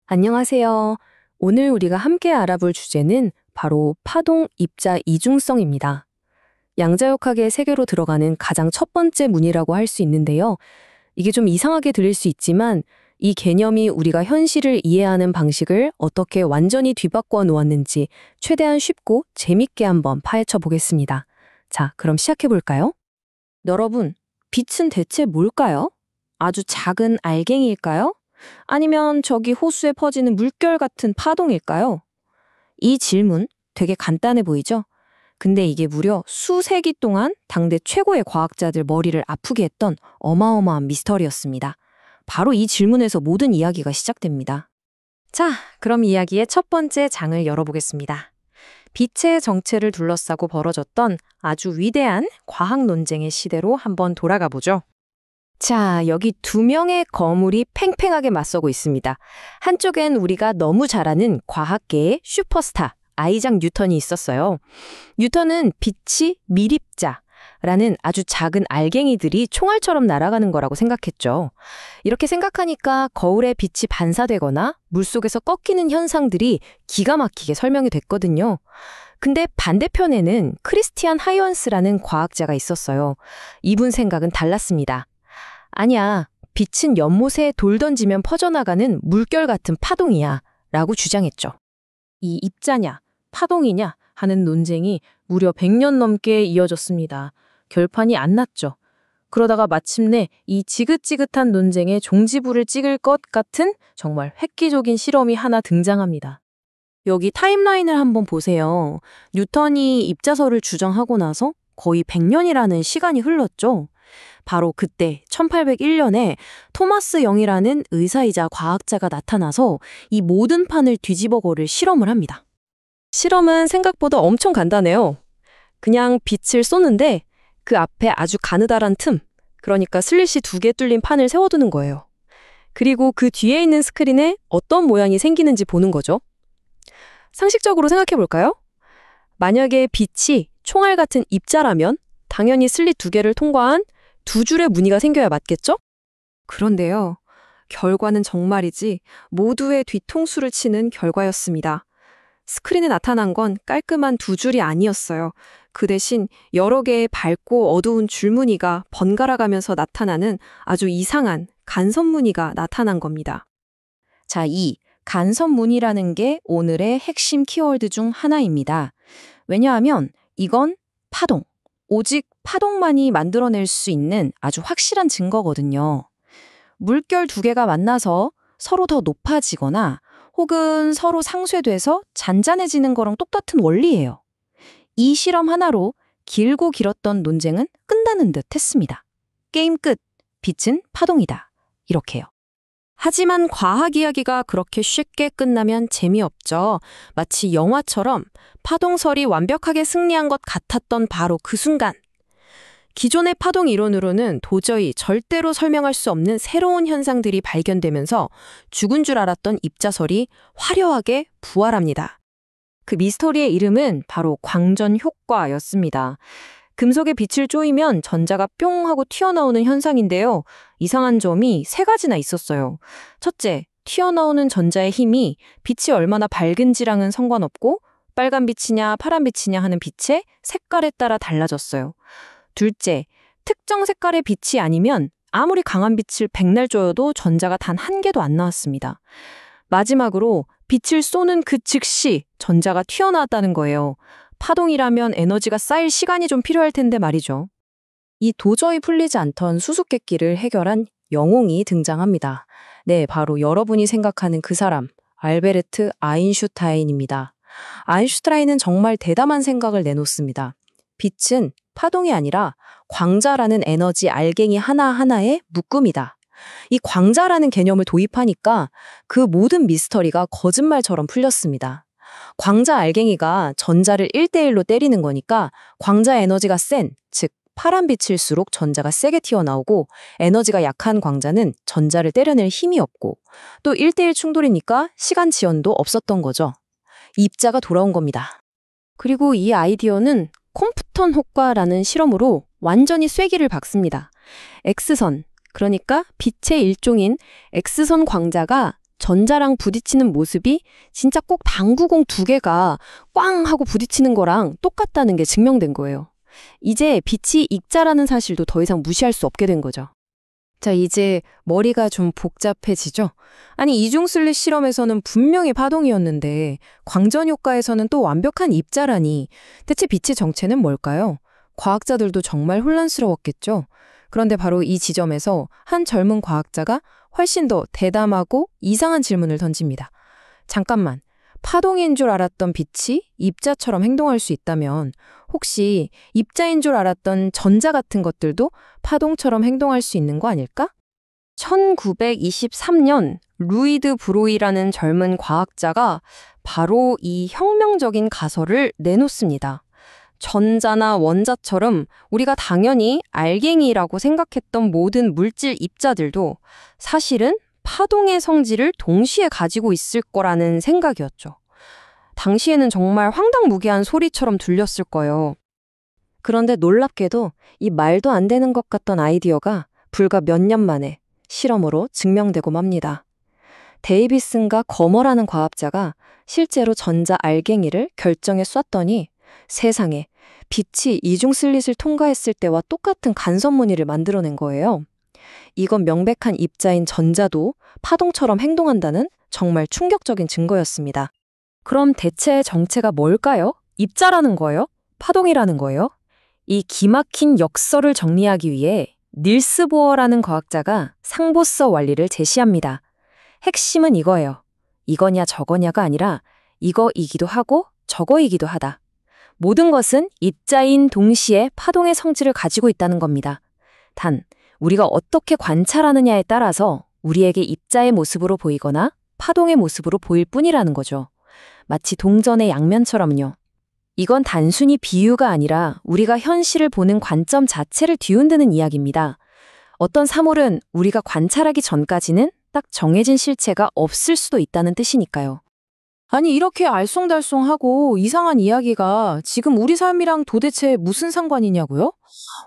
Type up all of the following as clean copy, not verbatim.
안녕하세요. 오늘 우리가 함께 알아볼 주제는 바로 파동 입자 이중성입니다. 양자역학의 세계로 들어가는 가장 첫 번째 문이라고 할 수 있는데요. 이게 좀 이상하게 들릴 수 있지만 이 개념이 우리가 현실을 이해하는 방식을 어떻게 완전히 뒤바꿔 놓았는지 최대한 쉽고 재밌게 한번 파헤쳐 보겠습니다. 자, 그럼 시작해 볼까요? 여러분, 빛은 대체 뭘까요? 아주 작은 알갱이일까요? 아니면 저기 호수에 퍼지는 물결 같은 파동일까요? 이 질문 되게 간단해 보이죠? 근데 이게 무려 수세기 동안 당대 최고의 과학자들 머리를 아프게 했던 어마어마한 미스터리였습니다. 바로 이 질문에서 모든 이야기가 시작됩니다. 자, 그럼 이야기의 첫 번째 장을 열어보겠습니다. 빛의 정체를 둘러싸고 벌어졌던 아주 위대한 과학 논쟁의 시대로 한번 돌아가 보죠. 자, 여기 두 명의 거물이 팽팽하게 맞서고 있습니다. 한쪽엔 우리가 너무 잘 아는 과학계의 슈퍼스타, 아이작 뉴턴이 있었어요. 뉴턴은 빛이 밀입자라는 아주 작은 알갱이들이 총알처럼 날아가는 거라고 생각했죠. 이렇게 생각하니까 거울에 빛이 반사되거나 물속에서 꺾이는 현상들이 기가 막히게 설명이 됐거든요. 근데 반대편에는 크리스티안 하이언스라는 과학자가 있었어요. 이분 생각은 달랐습니다. 아니야, 빛은 연못에 돌 던지면 퍼져나가는 물결 같은 파동이야 라고 주장했죠. 이 입자냐, 파동이냐 하는 논쟁이 무려 100년 넘게 이어졌습니다. 결판이 안 났죠. 그러다가 마침내 이 지긋지긋한 논쟁에 종지부를 찍을 것 같은 정말 획기적인 실험이 하나 등장합니다. 여기 타임라인을 한번 보세요. 뉴턴이 입자설을 주장하고 나서 거의 100년이라는 시간이 흘렀죠. 바로 그때 1801년에 토마스 영이라는 의사이자 과학자가 나타나서 이 모든 판을 뒤집어버릴 실험을 합니다. 실험은 생각보다 엄청 간단해요. 그냥 빛을 쏘는데 그 앞에 아주 가느다란 틈, 그러니까 슬릿이 2개 뚫린 판을 세워두는 거예요. 그리고 그 뒤에 있는 스크린에 어떤 모양이 생기는지 보는 거죠. 상식적으로 생각해 볼까요? 만약에 빛이 총알 같은 입자라면 당연히 슬릿 2개를 통과한 2줄의 무늬가 생겨야 맞겠죠? 그런데요, 결과는 정말이지 모두의 뒤통수를 치는 결과였습니다. 스크린에 나타난 건 깔끔한 2줄이 아니었어요. 그 대신 여러 개의 밝고 어두운 줄무늬가 번갈아가면서 나타나는 아주 이상한 간섭무늬가 나타난 겁니다. 자, 이 간섭무늬라는 게 오늘의 핵심 키워드 중 하나입니다. 왜냐하면 이건 파동, 오직 파동만이 만들어낼 수 있는 아주 확실한 증거거든요. 물결 2개가 만나서 서로 더 높아지거나 혹은 서로 상쇄돼서 잔잔해지는 거랑 똑같은 원리예요. 이 실험 하나로 길고 길었던 논쟁은 끝나는 듯 했습니다. 게임 끝, 빛은 파동이다. 이렇게요. 하지만 과학 이야기가 그렇게 쉽게 끝나면 재미없죠. 마치 영화처럼 파동설이 완벽하게 승리한 것 같았던 바로 그 순간. 기존의 파동 이론으로는 도저히 절대로 설명할 수 없는 새로운 현상들이 발견되면서 죽은 줄 알았던 입자설이 화려하게 부활합니다. 그 미스터리의 이름은 바로 광전 효과였습니다. 금속에 빛을 쪼이면 전자가 뿅 하고 튀어나오는 현상인데요. 이상한 점이 3가지나 있었어요. 첫째, 튀어나오는 전자의 힘이 빛이 얼마나 밝은지랑은 상관없고 빨간 빛이냐 파란 빛이냐 하는 빛의 색깔에 따라 달라졌어요. 둘째, 특정 색깔의 빛이 아니면 아무리 강한 빛을 백날 쬐어도 전자가 단 1개도 안 나왔습니다. 마지막으로 빛을 쏘는 그 즉시 전자가 튀어나왔다는 거예요. 파동이라면 에너지가 쌓일 시간이 좀 필요할 텐데 말이죠. 이 도저히 풀리지 않던 수수께끼를 해결한 영웅이 등장합니다. 네, 바로 여러분이 생각하는 그 사람, 알베르트 아인슈타인입니다. 아인슈타인은 정말 대담한 생각을 내놓습니다. 빛은 파동이 아니라 광자라는 에너지 알갱이 하나하나의 묶음이다. 이 광자라는 개념을 도입하니까 그 모든 미스터리가 거짓말처럼 풀렸습니다. 광자 알갱이가 전자를 1대1로 때리는 거니까 광자 에너지가 센, 즉 파란 빛일수록 전자가 세게 튀어나오고 에너지가 약한 광자는 전자를 때려낼 힘이 없고 또 1대1 충돌이니까 시간 지연도 없었던 거죠. 입자가 돌아온 겁니다. 그리고 이 아이디어는 콤프턴 효과라는 실험으로 완전히 쐐기를 박습니다. X선, 그러니까 빛의 일종인 X선 광자가 전자랑 부딪히는 모습이 진짜 꼭 당구공 두 개가 꽝 하고 부딪히는 거랑 똑같다는 게 증명된 거예요. 이제 빛이 입자라는 사실도 더 이상 무시할 수 없게 된 거죠. 자, 이제 머리가 좀 복잡해지죠? 아니, 이중슬릿 실험에서는 분명히 파동이었는데 광전 효과에서는 또 완벽한 입자라니 대체 빛의 정체는 뭘까요? 과학자들도 정말 혼란스러웠겠죠? 그런데 바로 이 지점에서 한 젊은 과학자가 훨씬 더 대담하고 이상한 질문을 던집니다. 잠깐만, 파동인 줄 알았던 빛이 입자처럼 행동할 수 있다면 혹시 입자인 줄 알았던 전자 같은 것들도 파동처럼 행동할 수 있는 거 아닐까? 1923년 루이드 브로이라는 젊은 과학자가 바로 이 혁명적인 가설을 내놓습니다. 전자나 원자처럼 우리가 당연히 알갱이라고 생각했던 모든 물질 입자들도 사실은 파동의 성질을 동시에 가지고 있을 거라는 생각이었죠. 당시에는 정말 황당무계한 소리처럼 들렸을 거예요. 그런데 놀랍게도 이 말도 안 되는 것 같던 아이디어가 불과 몇 년 만에 실험으로 증명되고 맙니다. 데이비슨과 거머라는 과학자가 실제로 전자 알갱이를 결정에 쐈더니 세상에 빛이 이중슬릿을 통과했을 때와 똑같은 간섭무늬를 만들어낸 거예요. 이건 명백한 입자인 전자도 파동처럼 행동한다는 정말 충격적인 증거였습니다. 그럼 대체 정체가 뭘까요? 입자라는 거예요? 파동이라는 거예요? 이 기막힌 역설을 정리하기 위해 닐스 보어라는 과학자가 상보서 원리를 제시합니다. 핵심은 이거예요. 이거냐 저거냐가 아니라 이거이기도 하고 저거이기도 하다. 모든 것은 입자인 동시에 파동의 성질을 가지고 있다는 겁니다. 단, 우리가 어떻게 관찰하느냐에 따라서 우리에게 입자의 모습으로 보이거나 파동의 모습으로 보일 뿐이라는 거죠. 마치 동전의 양면처럼요. 이건 단순히 비유가 아니라 우리가 현실을 보는 관점 자체를 뒤흔드는 이야기입니다. 어떤 사물은 우리가 관찰하기 전까지는 딱 정해진 실체가 없을 수도 있다는 뜻이니까요. 아니, 이렇게 알쏭달쏭하고 이상한 이야기가 지금 우리 삶이랑 도대체 무슨 상관이냐고요?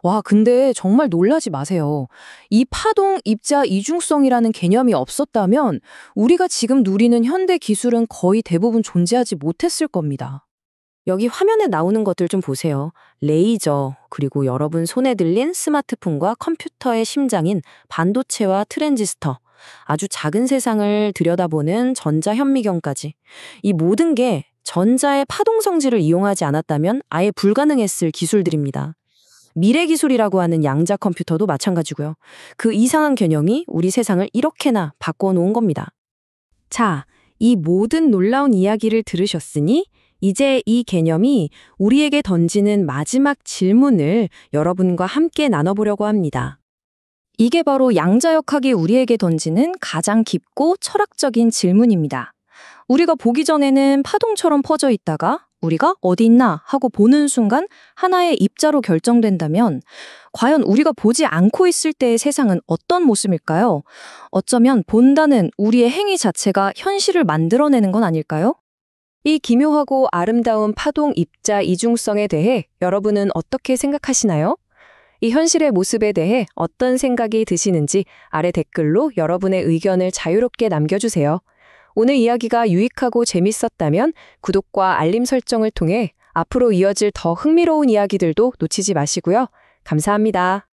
와, 근데 정말 놀라지 마세요. 이 파동, 입자, 이중성이라는 개념이 없었다면 우리가 지금 누리는 현대 기술은 거의 대부분 존재하지 못했을 겁니다. 여기 화면에 나오는 것들 좀 보세요. 레이저, 그리고 여러분 손에 들린 스마트폰과 컴퓨터의 심장인 반도체와 트랜지스터, 아주 작은 세상을 들여다보는 전자현미경까지. 이 모든 게 전자의 파동 성질을 이용하지 않았다면 아예 불가능했을 기술들입니다. 미래 기술이라고 하는 양자 컴퓨터도 마찬가지고요. 그 이상한 개념이 우리 세상을 이렇게나 바꿔놓은 겁니다. 자, 이 모든 놀라운 이야기를 들으셨으니 이제 이 개념이 우리에게 던지는 마지막 질문을 여러분과 함께 나눠보려고 합니다. 이게 바로 양자역학이 우리에게 던지는 가장 깊고 철학적인 질문입니다. 우리가 보기 전에는 파동처럼 퍼져 있다가 우리가 어디 있나 하고 보는 순간 하나의 입자로 결정된다면 과연 우리가 보지 않고 있을 때의 세상은 어떤 모습일까요? 어쩌면 본다는 우리의 행위 자체가 현실을 만들어내는 건 아닐까요? 이 기묘하고 아름다운 파동 입자 이중성에 대해 여러분은 어떻게 생각하시나요? 이 현실의 모습에 대해 어떤 생각이 드시는지 아래 댓글로 여러분의 의견을 자유롭게 남겨주세요. 오늘 이야기가 유익하고 재밌었다면 구독과 알림 설정을 통해 앞으로 이어질 더 흥미로운 이야기들도 놓치지 마시고요. 감사합니다.